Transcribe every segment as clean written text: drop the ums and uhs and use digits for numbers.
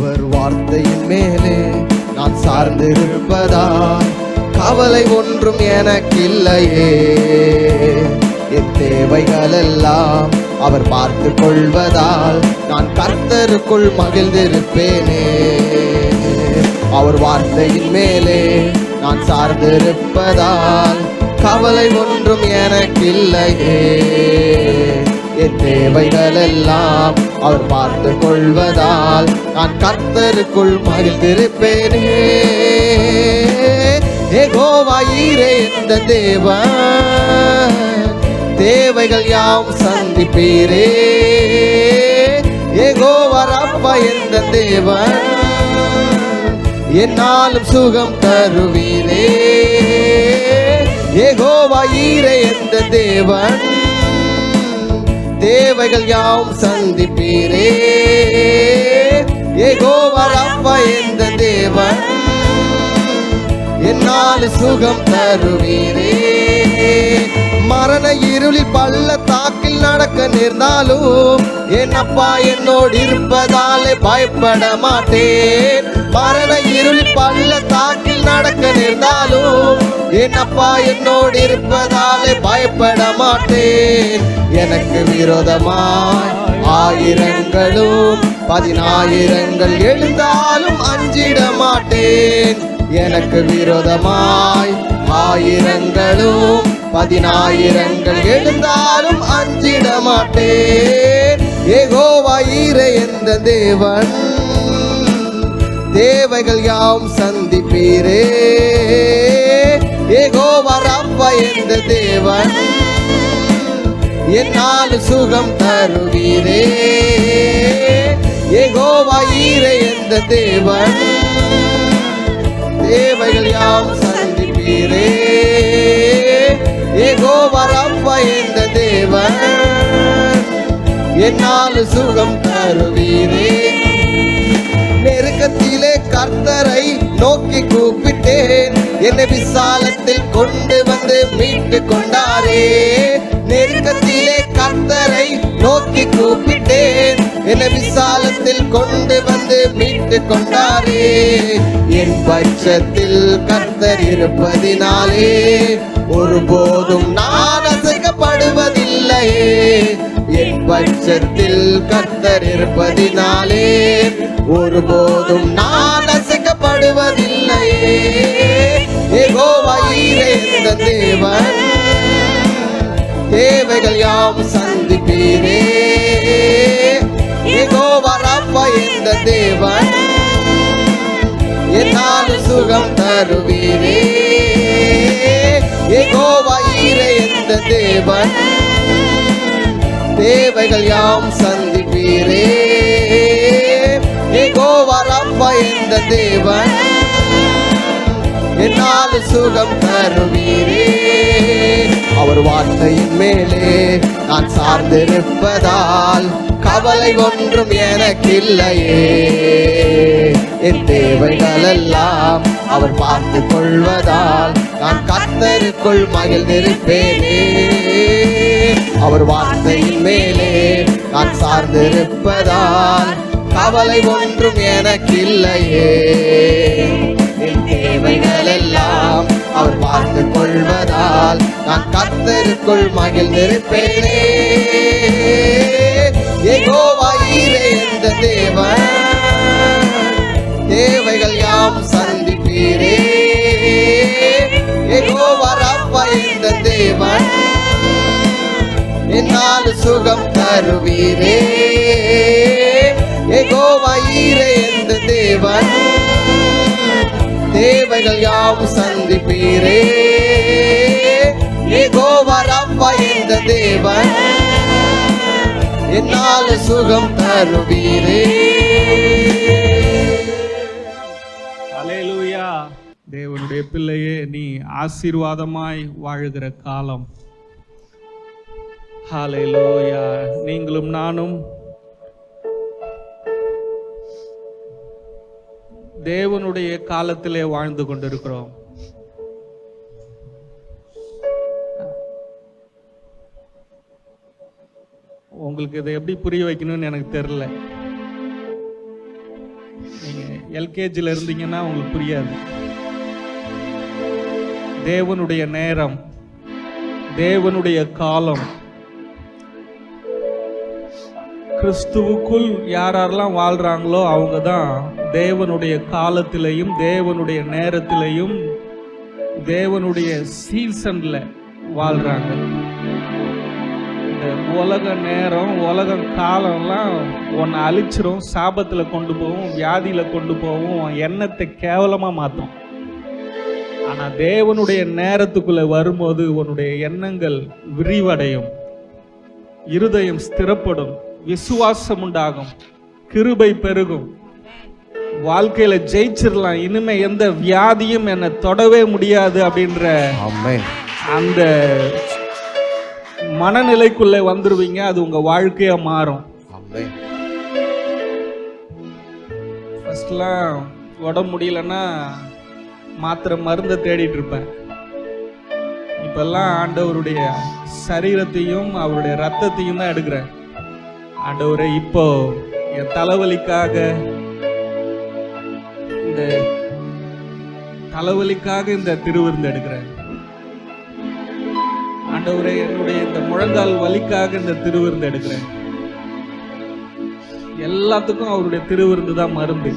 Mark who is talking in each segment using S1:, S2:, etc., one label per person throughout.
S1: அவர் வார்த்தையின் மேலே நான் சார்ந்திருப்பதால் கவலை ஒன்றும் எனக்கில்லையே. என் தேவைகள் எல்லாம் அவர் பார்த்து கொள்வதால் நான் கர்த்தருக்குள் மகிழ்ந்திருப்பேனே. அவர் வார்த்தையின் மேலே நான் சார்ந்திருப்பதால் கவலை ஒன்றும் எனக்கில்லையே. என் தேவைகள் எல்லாம் அவர் பார்த்து கொள்வதால் நான் கர்த்தருக்குள் மகிழ்ந்திருப்பேனே. யெகோவா ஈரே இந்த தேவன் தேவைகள் யாவும் சந்திப்பீரே. யெகோவா ரப்பா இந்த தேவன் என்னாலும் சுகம் தருவீரே. யெகோவா ஈரே இந்த தேவன் தேவைகள் யாவும் சந்திப்பீரே. யெகோவா ரப்பா இந்த தேவன் என்னால் சுகம் தருவீரே. மரண இருளில் பள்ளத்தாக்கில் நடக்க நேர்ந்தாலும் என் அப்பா என்னோடு இருப்பதாலே பயப்பட மாட்டேன். மரண இருளில் பள்ளத்தாக்கில் நடக்க நேர்ந்தாலும் என் அப்பா என்னோடு இருப்பதாலே பயப்பட மாட்டேன். எனக்கு விரோதமாய் ஆயிரங்களும் 10,000 எழுந்தாலும் அஞ்சிட மாட்டேன். எனக்கு விரோதமாய் ஆயிரங்களும் 10,000 எழுந்தாலும் அஞ்சிட மாட்டேன். யெகோவா ஈரே இந்த தேவன் தேவைகள் யாவும் சந்திப்பீரே. யெகோவா ரப்பா இந்த தேவன் என்னால் சுகம் தருவீரே. யெகோவா ஈரே இந்த தேவன் தேவைகள் யாவும் சந்திப்பீரே. யெகோவா ரப்பா இந்த தேவன் என்னால் சுகம் தருவீரே. நெருக்கத்திலே கர்த்தரை நோக்கி கூப்பிட்டேன், என்னை விசாலத்தில் கொண்டு வந்து மீட்டு கொண்டாரே. நெருக்கத்திலே கர்த்தரை நோக்கி கூப்பிட்டேன், என்னை விசாலத்தில் கொண்டு வந்து மீட்டு கொண்டாரே. என் பட்சத்தில் கர்த்தர் இருப்பதினாலே ஒருபோதும் நான் அசைக்கப்படுவதில்லையே. என் பட்சத்தில் கர்த்தர் இருப்பதினாலே ஒருபோதும் நான் அசைக்கப்படுவதில்லையே. யெகோவா ஈரே இந்த தேவன் தேவைகள் யாவும் சந்திப்பீரே. யெகோவா ரப்பா இந்த தேவன் என்னால் சுகம் தருவீரே. யெகோவா ஈரே இந்த தேவன் தேவைகள் யாவும் சந்திப்பீரே. யெகோவா ரப்பா இந்த தேவன் என்னால் சுகம் தருவீரே. அவர் வார்த்தையின் மேலே நான் சார்ந்திருப்பதால் கவலை ஒன்றும் எனக்கில்லையே. என் தேவைகள் எல்லாம் அவர் பார்த்து கொள்வதால் நான் கர்த்தருக்குள் மகிழ்ந்திருப்பேனே. அவர் வார்த்தையின் மேலே நான் சார்ந்திருப்பதால் கவலை ஒன்றும் எனக்கில்லையே. என் தேவைகள் எல்லாம் அவர் பார்த்து கொள்வதால் நான் கர்த்தருக்குள் மகிழ்ந்திருப்பேனே. யெகோவா ஈரே இந்த தேவன் தேவைகள் யாவும் சந்திப்பீரே. யெகோவா ரப்பா இந்த தேவன் என்னால் சுகம் தருவீரே. யெகோவா ஈரே இந்த தேவன் தேவைகள் யாவும் சந்திப்பீரே. யெகோவா ரப்பா இந்த தேவன் என்னால் சுகம் தருவீரே.
S2: அல்லேலூயா. தேவனுடைய பிள்ளையே, நீ ஆசீர்வாதமாய் வாழுகிற காலம். ஹல்லேலூயா. நீங்களும் நானும் தேவனுடைய காலத்திலே வாழ்ந்து கொண்டிருக்கிறோம். உங்களுக்கு இதை எப்படி புரிய வைக்கணும்னு எனக்கு தெரியல. நீங்கள் எல்கேஜியில் இருந்தீங்கன்னா உங்களுக்கு புரியாது. தேவனுடைய நேரம், தேவனுடைய காலம், கிறிஸ்துவுக்குள் யாரெல்லாம் வாழ்றாங்களோ அவங்க தான் தேவனுடைய காலத்திலையும் தேவனுடைய நேரத்திலையும் தேவனுடைய சீசன்ல வாழ்றாங்க. இந்த உலக நேரம், உலக காலம்லாம் உன்னை அழிச்சிரும், சாபத்தில் கொண்டு போகும், வியாதியில் கொண்டு போகும், எண்ணத்தை கேவலமாக மாற்றும். ஆனால் தேவனுடைய நேரத்துக்குள்ளே வரும்போது உன்னுடைய எண்ணங்கள் விரிவடையும், இருதயம் ஸ்திரப்படும், விசுவாசம் உண்டாகும், கிருபை பெருகும், வாழ்க்கையில ஜெயிச்சிடலாம், இனிமே எந்த வியாதியும் என்னை தொடவே முடியாது அப்படின்ற அந்த மனநிலைக்குள்ளே வந்துருவீங்க. அது உங்க வாழ்க்கையா மாறும். ஃபர்ஸ்ட்லாம் உடம்பு முடியலன்னா மாத்திரை மருந்தை தேடிட்டு இருப்பேன். இப்பெல்லாம் ஆண்டவருடைய சரீரத்தையும் அவருடைய ரத்தத்தையும் தான் எடுக்கிறேன். ஆண்டவரே, இப்போ என் தலைவலிக்காக இந்த திருவிருந்து எடுக்கிறேன். ஆண்டவரே, என்னுடைய இந்த முழங்கால் வலிக்காக இந்த திருவிருந்து எடுக்கிறேன். எல்லாத்துக்கும் அவருடைய திருவிருந்து தான் மருந்து.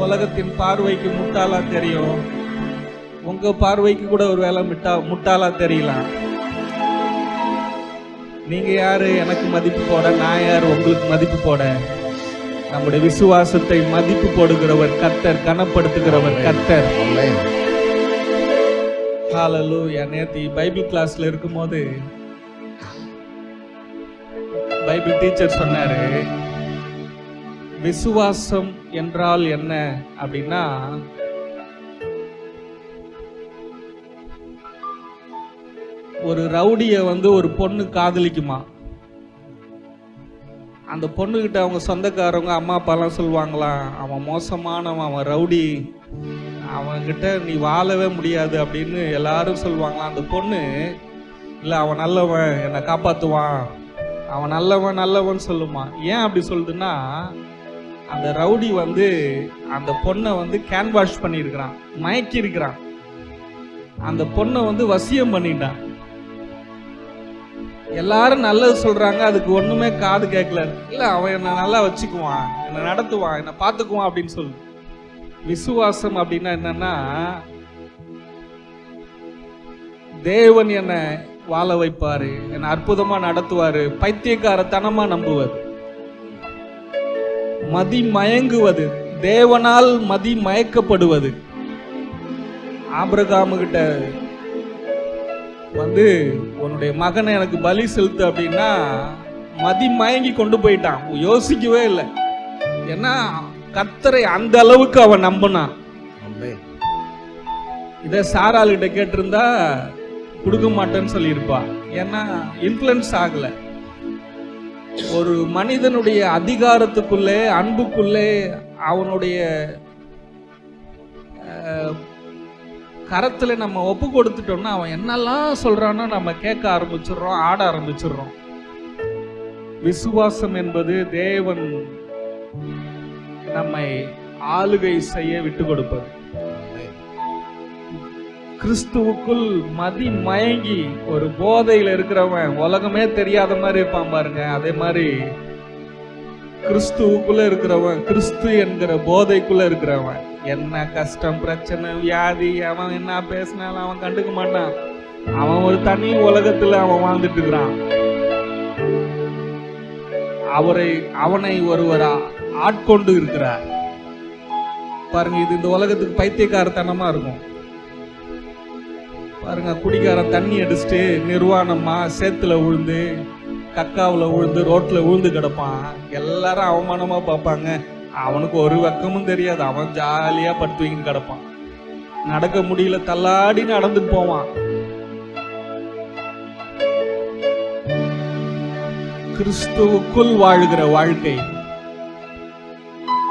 S2: உலகத்தின் பார்வைக்கு முட்டாளா தெரியும், உங்க பார்வைக்கு கூட ஒரு வேளை முட்டாளா தெரியலாம். நீங்க யாரு எனக்கு மதிப்பு போட, நான் யாரு உங்களுக்கு மதிப்பு போட? நம்முடைய விசுவாசத்தை மதிப்பு போடுகிறவர் கர்த்தர், கனப்படுத்துகிறவர் கர்த்தர். ஹல்லேலூயா. நேத்து பைபிள் கிளாஸ்ல இருக்கும்போது பைபிள் டீச்சர் சொன்னாரு, விசுவாசம் என்றால் என்ன அப்படின்னா, ஒரு ரவுடிய ஒரு பொண்ணு காதலிக்குமா. அந்த பொண்ணுகிட்ட அவங்க சொந்தக்காரவங்க அம்மா அப்பாலாம் சொல்லுவாங்களாம், அவன் மோசமானவன், அவன் ரவுடி, அவன்கிட்ட நீ வாழவே முடியாது அப்படின்னு எல்லாரும் சொல்லுவாங்களாம். அந்த பொண்ணு, இல்லை அவன் நல்லவன், என்னை காப்பாற்றுவான், அவன் நல்லவன் நல்லவன் சொல்லுமா. ஏன் அப்படி சொல்லுதுன்னா, அந்த ரவுடி அந்த பொண்ணை கேன் வாஷ் பண்ணியிருக்கிறான், மயக்கி இருக்கிறான், அந்த பொண்ணை வசியம் பண்ணிட்டான். எல்லாரும் நல்லது சொல்றாங்க, அதுக்கு ஒண்ணுமே காது கேட்கல. இல்ல, அவன் என்ன நல்லா வச்சுக்குவான், என்ன நடத்துவான், என்ன பார்த்துக்குவான் அப்படின்னு சொல்லு. விசுவாசம் அப்படின்னா என்னன்னா, தேவன் என்ன வாழ வைப்பாரு, என்ன அற்புதமா நடத்துவாரு, பைத்தியக்காரத்தனமா நம்புவது, மதி மயங்குவது, தேவனால் மதி மயக்கப்படுவது. ஆபிரகாமு கிட்ட உன்னுடைய மகனை எனக்கு பலி செலுத்து அப்படின்னா மதி மயங்கி கொண்டு போயிட்டான், யோசிக்கவே இல்லை. ஏன்னா கர்த்தரை அந்த அளவுக்கு அவன் நம்பினான். இதை சாராள் கிட்ட கேட்டிருந்தா கொடுக்க மாட்டேன்னு சொல்லியிருப்பா. ஏன்னா இன்ஃப்ளூயன்ஸ் ஆகல. ஒரு மனிதனுடைய அதிகாரத்துக்குள்ளே, அன்புக்குள்ளே, அவனுடைய கரத்துல நம்ம ஒப்பு கொடுத்துட்டோம்னா அவன் என்னெல்லாம் சொல்றானோ நம்ம கேட்க ஆரம்பிச்சிடுறோம், ஆட ஆரம்பிச்சிடுறோம். விசுவாசம் என்பது தேவன் நம்மை ஆளுகை செய்ய விட்டு கொடுப்பது. கிறிஸ்துவுக்குள் மதி மயங்கி ஒரு போதையில இருக்கிறவன் உலகமே தெரியாத மாதிரி இருப்பான் பாருங்க. அதே மாதிரி கிறிஸ்துவுக்குள்ள இருக்கிறவன், கிறிஸ்து என்கிற போதைக்குள்ள இருக்கிறவன், என்ன கஷ்டம், பிரச்சனை, வியாதி, அவன் என்ன பேசினாலும் அவன் கண்டுக்க மாட்டான். அவன் ஒரு தனி உலகத்துல அவன் வாழ்ந்துட்டு இருக்கிறான். அவனை ஒருவரா ஆட்கொண்டு இருக்கிறார் பாருங்க. இது இந்த உலகத்துக்கு பைத்தியக்காரத்தனமா இருக்கும் பாருங்க. குடிகாரன் தண்ணி அடிச்சுட்டு நிர்வாணமா சேத்துல விழுந்து, கக்காவில் விழுந்து, ரோட்ல விழுந்து கிடப்பான். எல்லாரும் அவமானமா பார்ப்பாங்க. அவனுக்கு ஒரு வெக்கமும் தெரியாது, அவன் ஜாலியா படுத்துவீங்கன்னு கிடப்பான். நடக்க முடியல, தள்ளாடி நடந்துட்டு போவான். கிறிஸ்துவுக்குள் வாழ்கிற வாழ்க்கை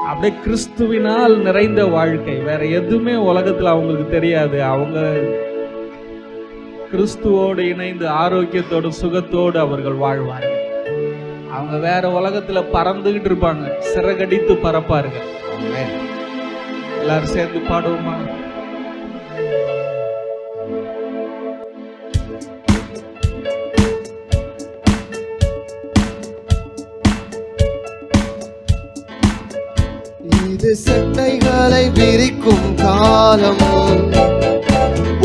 S2: அப்படியே கிறிஸ்துவினால் நிறைந்த வாழ்க்கை. வேற எதுவுமே உலகத்துல அவங்களுக்கு தெரியாது. அவங்க கிறிஸ்துவோடு இணைந்து ஆரோக்கியத்தோடு சுகத்தோடு அவர்கள் வாழ்வார்கள். அவங்க வேற உலகத்துல பறந்துகிட்டு இருப்பாங்க, சிறகடித்து பறப்பார்கள்.
S1: Amen.
S2: எல்லாரும் சேர்ந்து பாடுவோமா?
S1: இது சட்டைகளை விரிக்கும் காலம்,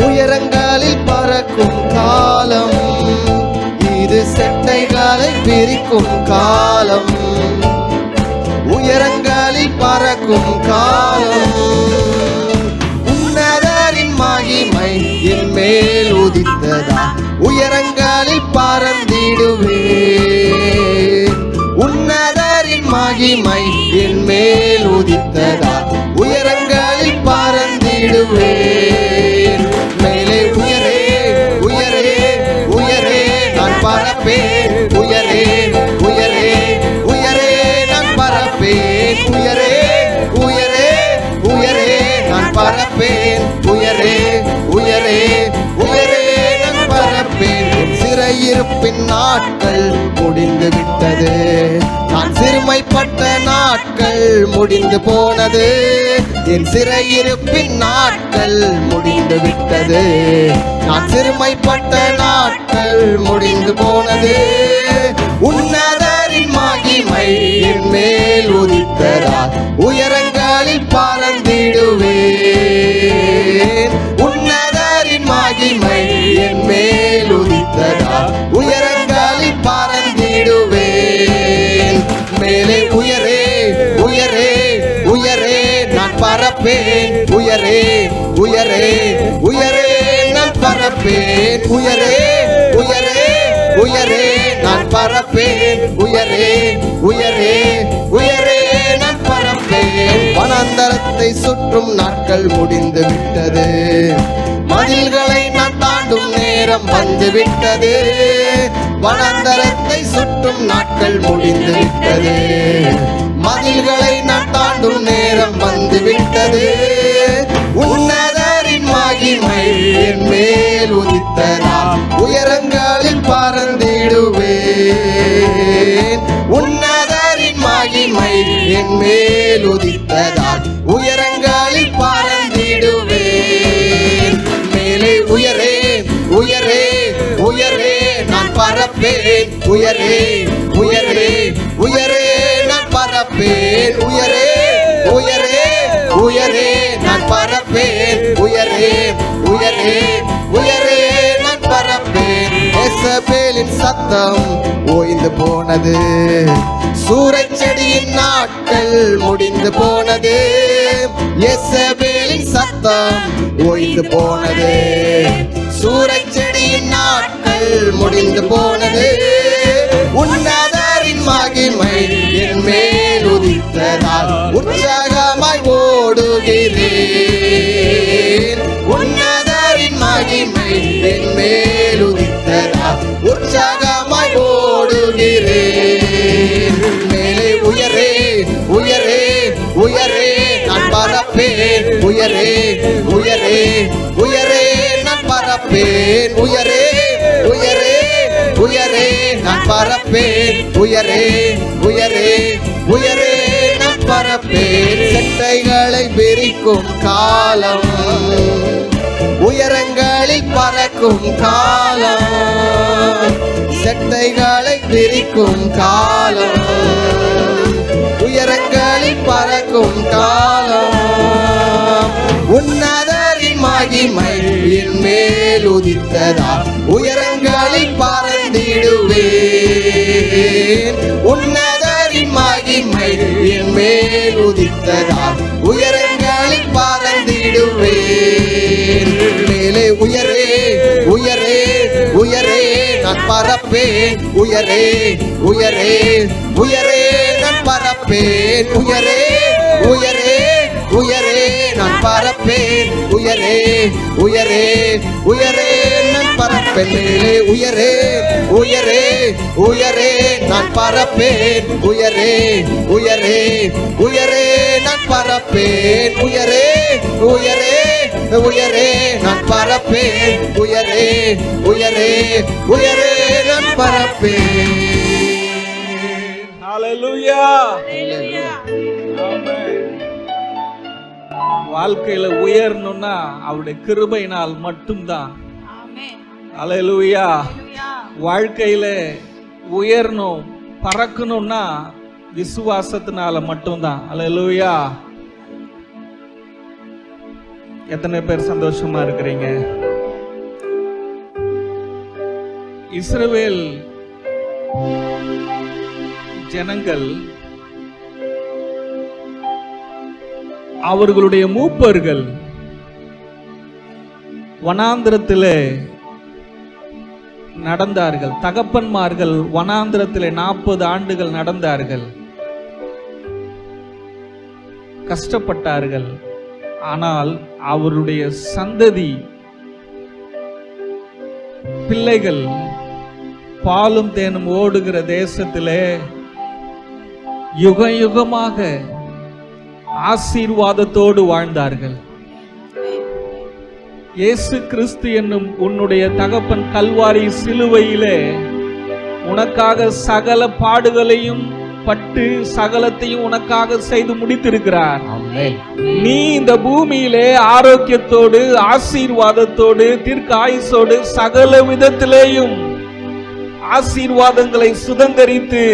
S1: உயரங்களில் பறக்கும் காலம். இது சட்டைகளை விரிக்கும் காலம், உயரங்களில் பறக்கும் காலம். உன்னதரின் மகிமை என் மேல் உதித்ததா, உயரங்களில் பறந்திடுவேன். உன்னதரின் மகிமை என் மேல் உதித்ததா, உயரங்களில் பறந்திடுவேன். மேலே உயரே உயரே உயரே நான் பறப்பேன். உயரே உயரே உயரே நான் பறப்பேன். உயரே உயரே உயரே நான் பறப்பேன். உயரே உயரே உயரே நான் பறப்பேன். சிறையிருப்பின் நாட்கள் முடிந்து விட்டது, நான் சிறுமைப்பட்ட நாட்கள் முடிந்து போனது. என் சிறையிருப்பின் நாட்கள் முடிந்து விட்டது, நான் சிறுமைப்பட்ட நாட்கள் முடிந்து போனது. உன்னதரின் மகிமை என் மேல் உதித்ததால் உயரங்களில் பறந்திடுவேன். உன்னதரின் மகிமை என் மேல் உதித்ததால் உயரங்களில் பறந்திடுவேன். மேலே உயரே உயரே உயரே நான் பறப்பேன். உயரே உயரே உயரே நான் பறப்பேன். உயரே உயரே உயரே நான் பறப்பேன். உயரே உயரே உயரே நான் பறப்பேன். வனாந்தரத்தை சுற்றும் நாட்கள் முடிந்து விட்டது, மதில்களை நான் தாண்டும் நேரம் வந்து விட்டது. வனாந்தரத்தை சுற்றும் நாட்கள் முடிந்து விட்டது, மதில்களை நான் தாண்டும் நேரம் வந்து விட்டது. உன்னதரின் மகிமை என் மேல் உதித்ததால் உயரங்களில் பறந்திடுவேன். உன்னதரின் மகிமை என் மேல் உதித்ததால் உயரங்களில் பறந்திடுவேன். மேலே உயரே உயரே உயரே நான் பறப்பேன். உயரே உயரே உயரே நான் பறப்பேன். உயரே உயரே உயரே நான் பறப்பேன். உயரே உயரே உயரே நான் பறப்பேன். எசபேலின் சத்தம் ஓய்ந்து போனது, சூறைச் செடியின் நாட்கள் முடிந்து போனது. எசபேலின் சத்தம் ஓய்ந்து போனது, சூறைச் செடியின் நாட்கள் முடிந்து போனது. உன்னதரின் மகிமை என் மேல் உதித்ததால் உற்சாகமாய் ஓடுகிறேன். உன்னதரின் மகிமை என் மேல் உதித்ததால் உற்சாகமாய் ஓடுகிறேன். மேலே உயரே உயரே உயரே நான் பறப்பேன். உயரே உயரே உயரே நான் பறப்பேன். உயரே உயரே உயரே நான் பறப்பேன். உயரே உயரே உயரே நான் பறப்பேன். செட்டைகளை விரிக்கும் காலம், உயரங்களில் பறக்கும் காலம். செட்டைகளை விரிக்கும் காலம், உயரங்களில் பறக்கும் காலம். உன்னதரின் மகிமை என் மேல் உதித்ததால் உயரங்களில் பறந்திடுவேன். உன்னதரின் மகிமை என் மேல் உதித்ததால் உயரங்களில் பறந்திடுவேன். மேலே உயரே உயரே உயரே நான் பறப்பேன். உயரே உயரே உயரே நான் பறப்பேன். உயரே உயரே உயரே நான் பறப்பேன். உயரே உயரே உயரே நான் பறப்பேன். மேலே உயரே உயரே உயரே நான் பறப்பேன். உயரே உயரே உயரே நான் பறப்பேன். உயரே உயரே உயரே நான் பறப்பேன். உயரே உயரே உயரே நான் பறப்பேன்.
S2: Hallelujah. Amen. வாழ்க்கையில உயரணும்னா அவருடைய கிருபையினால் மட்டும்தான். அல்லேலூயா. வாழ்க்கையில உயரணும், பறக்கணும்னா விசுவாசத்தினால மட்டும்தான். அல்லேலூயா. எத்தனை பேர் சந்தோஷமா இருக்கிறீங்க? இஸ்ரவேல் ஜனங்கள் அவர்களுடைய மூப்பர்கள் வனாந்திரத்திலே நடந்தார்கள். தகப்பன்மார்கள் வனாந்திரத்திலே 40 ஆண்டுகள் நடந்தார்கள், கஷ்டப்பட்டார்கள். ஆனால் அவருடைய சந்ததி பிள்ளைகள் பாலும் தேனும் ஓடுகிற தேசத்திலே யுக யுகமாக ஆசீர்வாதத்தோடு வாழ்ந்தார்கள். இயேசு கிறிஸ்து என்னும் உன்னுடைய தகப்பன் கல்வாரி சிலுவையிலே உனக்காக சகல பாடுகளையும் பட்டு சகலத்தையும் உனக்காக செய்து முடித்திருக்கிறார். நீ இந்த பூமியிலே ஆரோக்கியத்தோடு ஆசீர்வாதத்தோடு தீர்க்க ஆயுசோடு சகல விதத்திலேயும் ஆசீர்வாதங்களை சுதந்தரித்து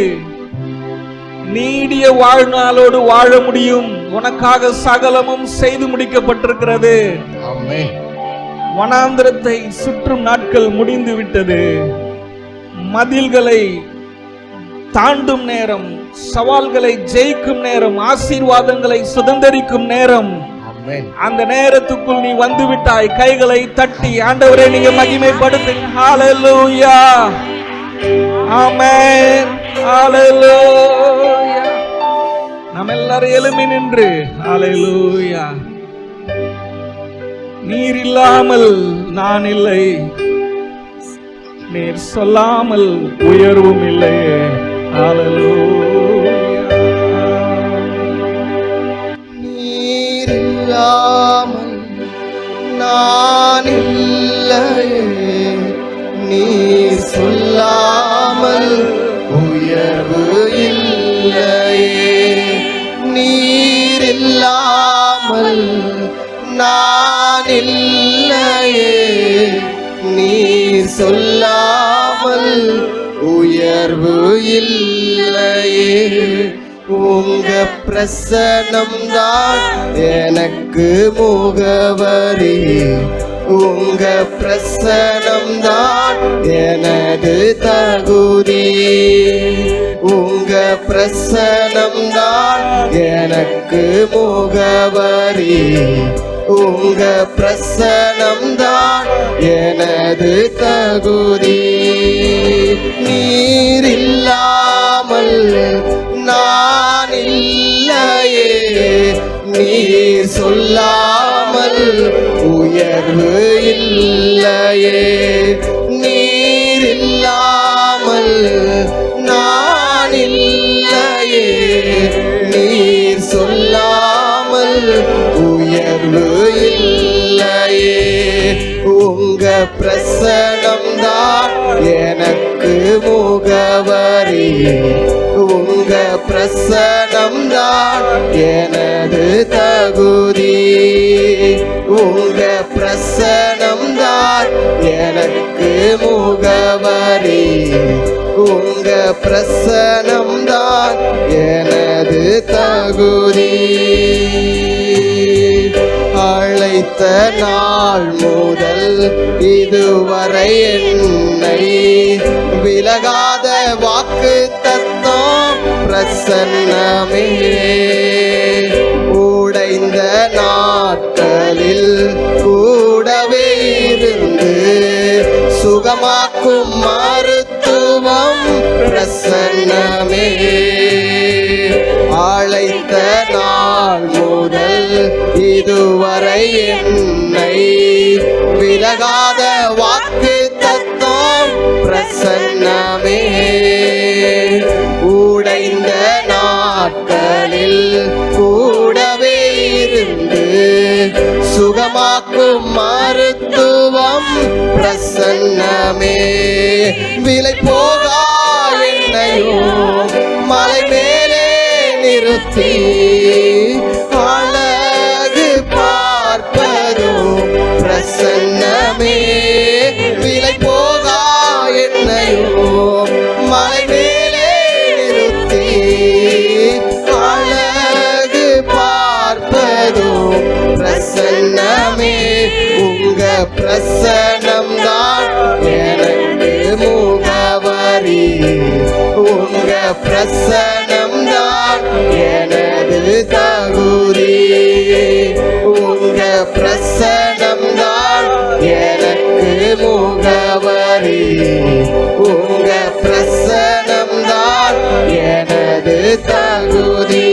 S2: நீடிய வாழ்நாளோடு வாழ முடியும். உனக்காக சகலமும் செய்து முடிக்கப்பட்டிருக்கிறது. வனாந்திரத்தை சுற்றும் நாட்கள் முடிந்து விட்டது. மதில்களை தாண்டும் நேரம், சவால்களை ஜெயிக்கும் நேரம், ஆசீர்வாதங்களை சுதந்தரிக்கும் நேரம். அந்த நேரத்துக்குள் நீ வந்து விட்டாய். கைகளை தட்டி ஆண்டவரே நீங்க மகிமைப்படுத்துங்க. ஹalleluya. ஆமென். ஹalleluya. நாம் எல்லாரும் எழும்பி நின்று ஹalleluya. நீர் இல்லாமல் நான் இல்லை, நீர் சொல்லாமல் உயர்வும் இல்லை. ஹalleluya.
S1: நீர் இல்லாமல் நான் இல்லையே, நீர் சொல்லாமல் உயர்வு இல்லையே. நீர் இல்லாமல் நான் இல்லையே, நீர் சொல்லாமல் உயர்வு இல்லையே. உங்க பிரசனம் தான் எனக்கு முகவரி, உங்க பிரசனம் தான் எனது தகுதி. உங்க பிரசனம் தான் எனக்கு முகவரி, உங்க பிரசனம் தான் எனது தகுதி. நீர் இல்லாமல் நான் இல்லையே, நீர் சொல்லாமல் உயர்வு இல்லையே. நீர் இல்லாமல் நான் இல்லையே, நீர் சொல்லாமல் உயர்வு இல்லையே. உங்க பிரசனம் தான் எனக்கு முகவரி, உங்க பிரசனம் தான் எனது தகுதி. உங்க பிரசனம் தான் எனக்கு முகவரி, உங்க பிரசனம் தான் எனது தகுதி. அழைத்த நாள் முதல் இதுவரை என்னை விலகாத வாக்கு தத்தம் பிரசன்னமே. உடைந்த நாட்களில் கூடவே இருந்து சுகமாக்கும் மருத்துவம் பிரசன்னமே. அழைத்த நாள் முதல் இதுவரை என்னை விலகாத வாக்கு தத்தம் பிரசன்னமே. உடைந்த நாட்களில் கூடவே இருந்து சுகமாக்கும் மருத்துவம் பிரசன்னமே. விலை போகா என்னையோ மலை மேலே நிறுத்தி அழகு என்னையும் மலை மேலே நிறுத்தி அழகு பார்ப்பதும் பிரசன்னமே. உங்க பிரசன்னம் தான் எனக்கு முகவரி. உங்க பிரசன்னம் தான் எனது தகுதி. உங்க பிரசன்னம் தான் எனக்கு முகவரி. உங்க பிரசன்னம் தான் எனது தகுதி.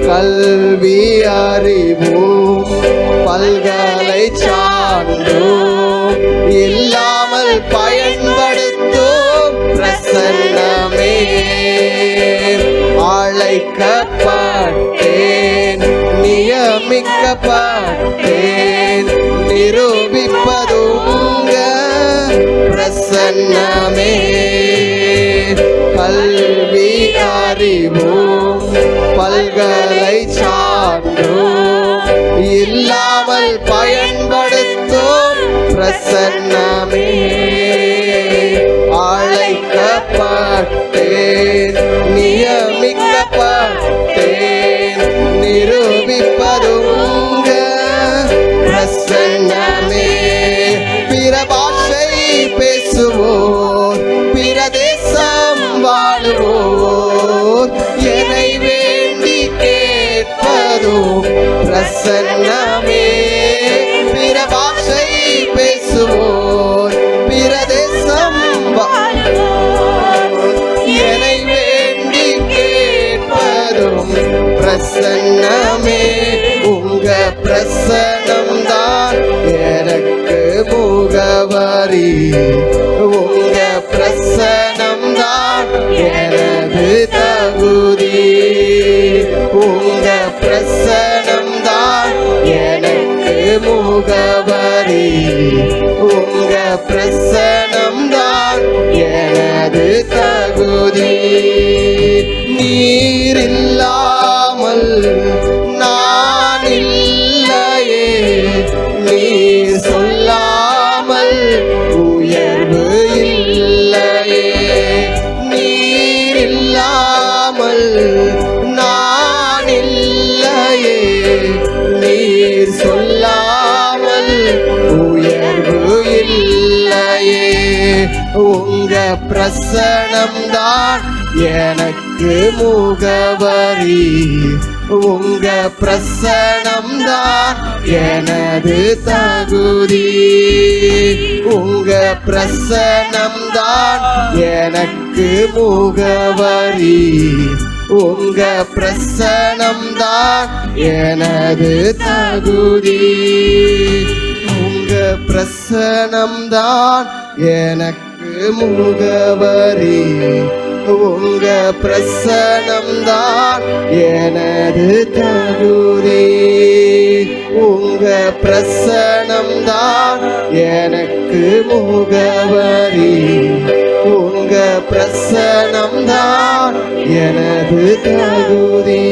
S1: கல்வி அறிவும் பல்கலை சான்றும் இல்லாமல் பயன்படுத்தும் பிரசன்னமே. அழைக்கப்பட்டேன், நியமிக்கப்பட்டேன், நிரூபிப்பதுங்க பிரசன்னமே. கல்வி அறிவும் பல்கலை சான்றும் இல்லாமல் பயன்படுத்தும் பிரசன்னமே. அழைக்கப்பட்டேன், நியமிக்கப்பட்டேன், நிரூபிப்பதுங்க பிரசன்னமே. பிற பாஷை பேசுவோர், பிற தேசம் வாழுவோர் என்னை வேண்டி கேட்பதும் பிரசன்னமே. பிற பாஷை பேசுவோர், பிற தேசம் வாழுவோர் என்னை வேண்டி கேட்பதும் பிரசன்னமே. உங்க பிரசன்னம் தான் எனக்கு முகவரி. உங்க பிரசன்னம் தான் எனது தகுதி. உங்க பிரசன்னம் தான் எனக்கு முகவரி. உங்க பிரசன்னம் தான் எனது தகுதி. நீர் இல்லாமல் நான் இல்லையே, நீர் சொல்லாமல் உயர்வு இல்லையே. நீர் இல்லாமல் நான் இல்லையே, நீர் சொல்லாமல் உயர்வு இல்லையே. உங்க பிரசன்னம் தான் எனக்கு முகவரி. உங்க பிரசன்னம் தான் எனது தகுதி. உங்க பிரசன்னம் தான் எனக்கு முகவரி. உங்க பிரசன்னம் தான் எனது தகுதி. உங்க பிரசன்னம் தான் எனக்கு முகவரி. உங்க பிரசன்னம் தான் எனது தகுதி. உங்க பிரசன்னம் தான் எனக்கு முகவரி. உங்க பிரசன்னம் தான் எனது தகுதி.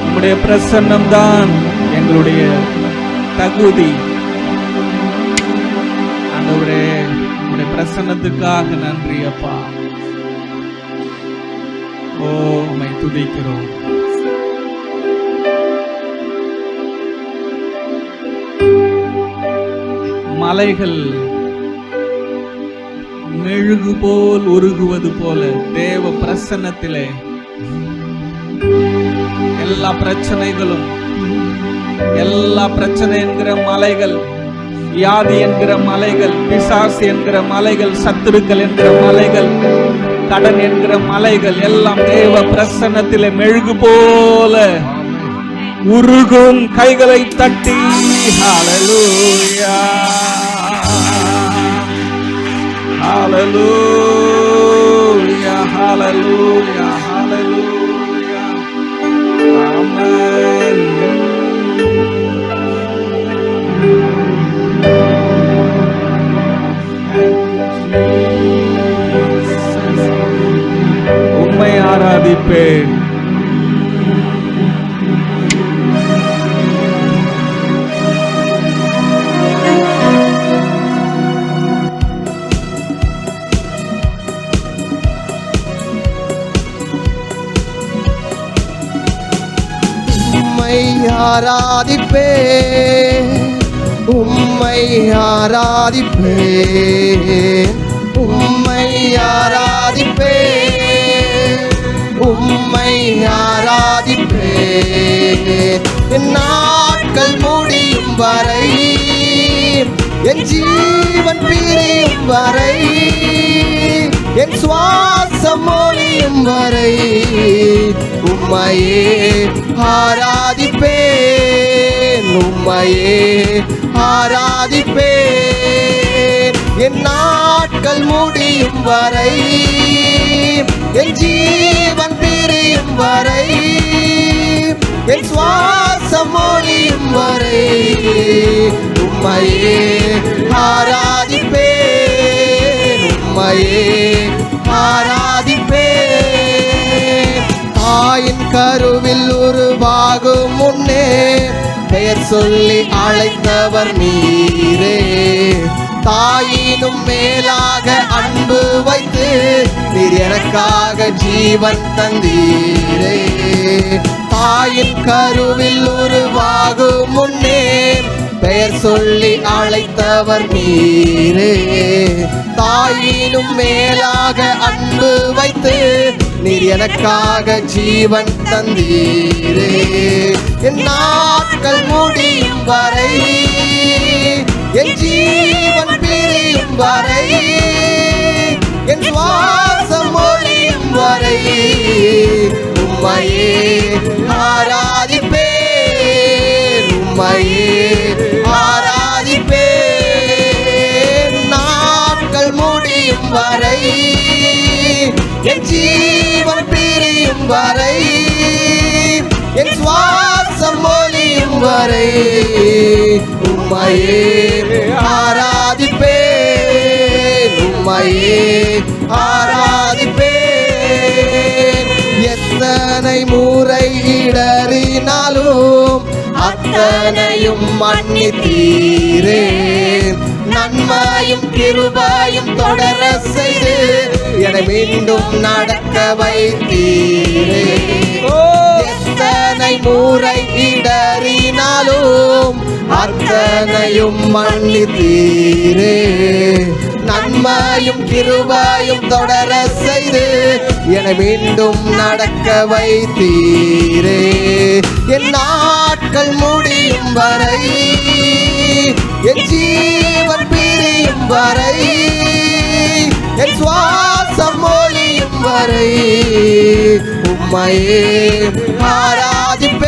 S2: உம்முடைய பிரசன்னம் தான் எங்களுடைய தகுதி. ஆண்டவரே, உம்முடைய பிரசன்னத்துக்காக நன்றி அப்பா. ஓ, உம்மை துதிக்கிறோம். மலைகள் மெழுகு போல் உருகுவது போல தேவ பிரசன்னத்திலே எல்லா பிரச்சனைகளும், எல்லா பிரச்சனை என்கிற மலைகள், வியாதி என்கிற மலைகள், பிசாசு என்கிற மலைகள், சத்துருக்கள் என்கிற மலைகள், கடன் என்கிற மலைகள் எல்லாம் தேவ பிரசன்னத்திலே மெழுகு போல உருகும். கைகளை தட்டி ஹல்லேலூயா, ஹல்லேலூயா, ஹல்லேலூயா, ஹல்லேலூயா. ஆமென். உம்மை ஆராதிப்பேன்.
S1: ஆராதிப்பேன், உம்மை ஆராதிப்பேன், உம்மை ஆராதிப்பேன், உம்மை ஆராதிப்பேன். என் நாட்கள் முடியும் வரை, என் ஜீவன் பிரியும் வரை, என் சுவாசம் ஒழியும் வரை உம்மையே ஆராதிப்பேன், உம்மையே ஆராதிப்பேன். என் நாட்கள் முடியும் வரை, என் ஜீவன் பிரியும் வரை, என் சுவாசம் ஒழியும் வரை உம்மையே ஆராதிப்பேன், உம்மையே ஆராதிப்பேன். தாயின் கருவில் உருவாகும் முன்னே பெயர் சொல்லி அழைத்தவர் நீரே. தாயினும் மேலாக அன்பு வைத்து நீர் எனக்காக ஜீவன் தந்தீரே. தாயின் கருவில் உருவாகும் முன்னே பெயர் சொல்லி அழைத்தவர் நீரே. தாயினும் மேலாக அன்பு வைத்து நீர் எனக்காக ஜீவன் தந்தீரே. என் நாட்கள் முடியும் வரை, என் ஜீவன் பிரியும் வரை, என் சுவாசம் ஒழியும் வரை உம்மையே ஆராதிப்பேன், உம்மையே ஆராதிப்பேன். நாட்கள் முடியும் வரை, என் ஜீவன் பிரியும் வரை, என் சுவாசம் ஒழியும் வரை உம்மையே ஆராதிப்பேன், உம்மையே ஆராதிப்பேன். எத்தனை முறை இடறினாலும் அத்தனையும் மன்னித்தீரே. நன்மையும் கிருபையும் தொடர செய்து என்னை மீண்டும் நடக்க வைத்தீரே. எத்தனை முறை இடறினாலும் அத்தனையும் மன்னித்தீரே. நன்மையும் கிருபையும் தொடர செய்து என்னை மீண்டும் நடக்க வைத்தீரே. என் நாட்கள் முடியும் வரை, என் ஜீவன் பிரியும் வரை, என் சுவாசம் ஒழியும் வரை உம்மையே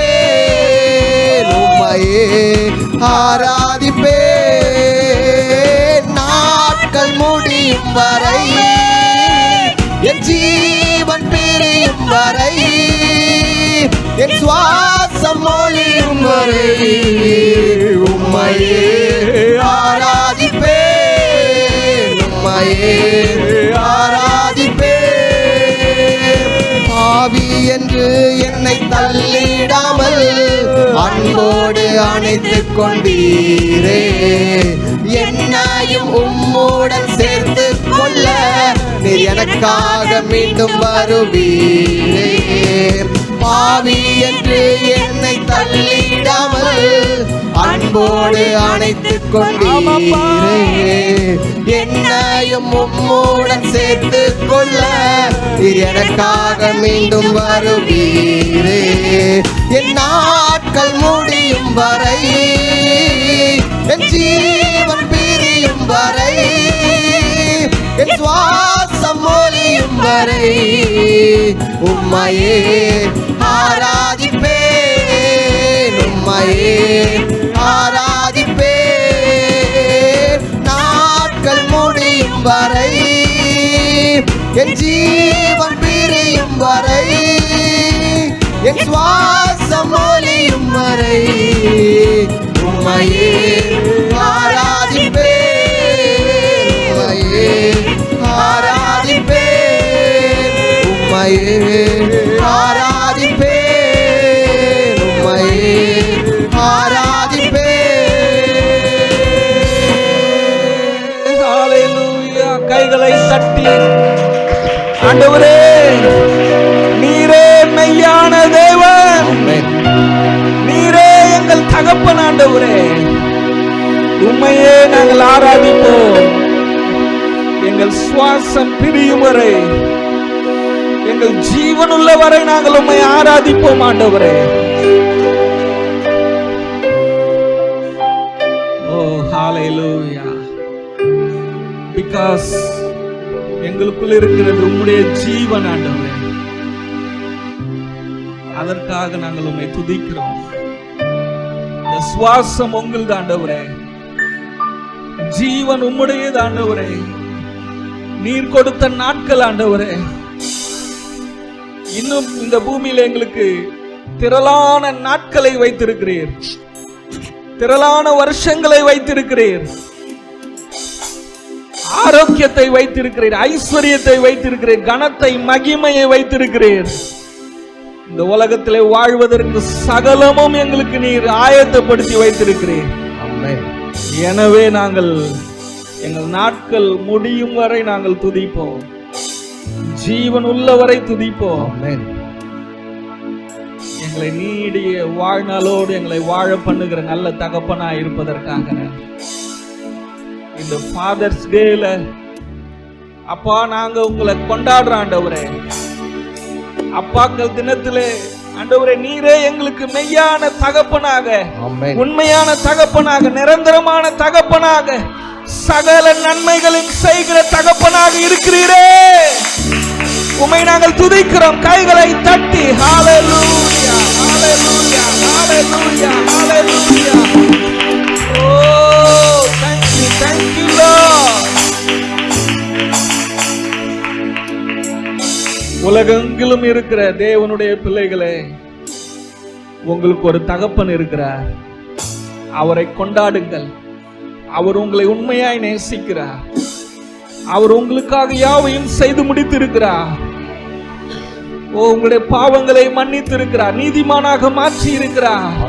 S1: ஆராதிப்பேன், உம்மையே ஆராதிப்பேன். நாட்கள் முடியும் வரை, என் ஜீவன் பிரியும் வரை, என் சுவாசம் ஒழியும் வரை உம்மையே ஆராதிப்பேன், உம்மையே ஆராதிப்பேன். பாவி என்று என்னை தள்ளிடாமல் அன்போடு அணைத்துக் கொண்டீரே. என்னையும் உம்முடன் சேர்த்து கொள்ள நீர் எனக்காக மீண்டும் வருவீரே. பாவி என்று என்னை தள்ளிடாமல் அன்போடு அணைத்துக் கொண்டீரே. என்னையும் உம்முடன் சேர்த்து கொள்ள நீர் எனக்காக மீண்டும் வருவீரே. என் நாட்கள் முடியும் வரை, என் ஜீவன் பிரியும் வரை, என் சுவாசம் ஒழியும் வரை உம்மையே ஆராதிப்பேன், உம்மையே ஆராதிப்பேன். நாட்கள் முடியும் வரை, என் ஜீவன் பிரியும் வரை, என் சுவாசம் ஒழியும் வரை உம்மையே ஆராதிப்பேன், உம்மையே ஆராதிப்பேன், உம்மையே ஆராதிப்பேன், உம்மையே ஆராதிப்பேன்.
S2: ஹalleluya. கைகளை தட்டி ஆண்டவரே, நீரே மெய்யான தேவன், நீரே எங்கள் ஆண்டவரே. உம்மையே நாங்கள் ஆராதிப்போம். எங்கள் சுவாசம் பிரியும் வரை, எங்கள் ஜீவனுள்ள வரை நாங்கள் உம்மை ஆராதிப்போம் ஆண்டவரே. Oh, hallelujah. Because எங்களுக்குள் இருக்கிறது உம்முடைய ஜீவன் ஆண்டவரே. அதற்காக நாங்கள் உம்மை துதிக்கிறோம். இந்த சுவாசம் உங்களுது ஆண்டவரே, ஜீவன் உம்முடையது ஆண்டவரே. நீர் கொடுத்த நாட்கள் ஆண்டவரே, இன்னும் இந்த பூமியில எங்களுக்கு திரளான நாட்களை வைத்திருக்கிறீர், திரளான வருஷங்களை வைத்திருக்கிறீர், ஆரோக்கியத்தை வைத்திருக்கிறீர், ஐஸ்வர்யத்தை வைத்திருக்கிறீர், கனத்தை மகிமையை வைத்திருக்கிறீர். இந்த உலகத்திலே வாழ்வதற்கு சகலமும் எங்களுக்கு நீர் ஆயத்தப்படுத்தி வைத்திருக்கிறீர். எனவே நாங்கள் எங்கள் நாட்கள் முடியும் வரை நாங்கள் துதிப்போம், ஜீவன் உள்ளவரை துதிப்போம். எங்களை நீடிய வாழ்நாளோடு எங்களை வாழ பண்ணுகிற நல்ல தகப்பனா இருப்பதற்காக இந்த ஃபாதர்ஸ் டேல அப்பா நாங்க உங்களை கொண்டாடுறோம் ஆண்டவரே. அப்பாக்கள் தினத்திலே ஆண்டவரே நீரே எங்களுக்கு மெய்யான தகப்பனாக, உண்மையான தகப்பனாக, நிரந்தரமான தகப்பனாக, சகல நன்மைகளையும் செய்கிற தகப்பனாக இருக்கிறீரே. உம்மை நாங்கள் துதிக்கிறோம் கைகளை தட்டி. ஹalleluya, ஹalleluya, ஹalleluya, ஹalleluya. Oh, thank you Lord. உலகெங்கிலும் இருக்கிற தேவனுடைய பிள்ளைகளே, உங்களுக்கு ஒரு தகப்பன் இருக்கிறார். அவரை கொண்டாடுங்கள். அவர் உங்களை உண்மையாய் நேசிக்கிறார். அவர் உங்களுக்காக யாவையும் செய்து முடித்திருக்கிறார். உங்களுடைய பாவங்களை மன்னித்து இருக்கிறார், நீதிமானாக மாற்றி இருக்கிறார்.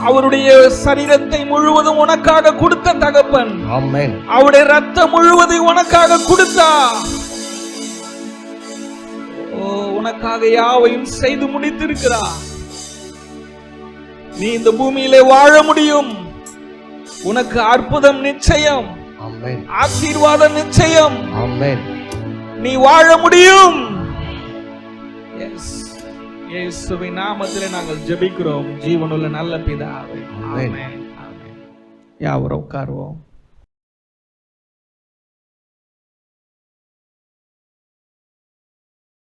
S2: அவருடைய சரீரத்தை முழுவதும் உனக்காக கொடுத்த தகப்பன், அவருடைய ரத்தம் முழுவதும் உனக்காக கொடுத்தார். உனக்காக யாவையும் செய்து முடித்திருக்கிறார். நீ இந்த பூமியிலே வாழ முடியும். உனக்கு அற்புதம் நிச்சயம், ஆசீர்வாதம் நிச்சயம். நீ வாழ முடியும். இயேசுவின் நாமத்திலே நாங்கள் ஜெபிக்கிறோம் ஜீவனுள்ள நல்ல பிதாவே. ஆமென். யாவரும் உட்காருவோம்.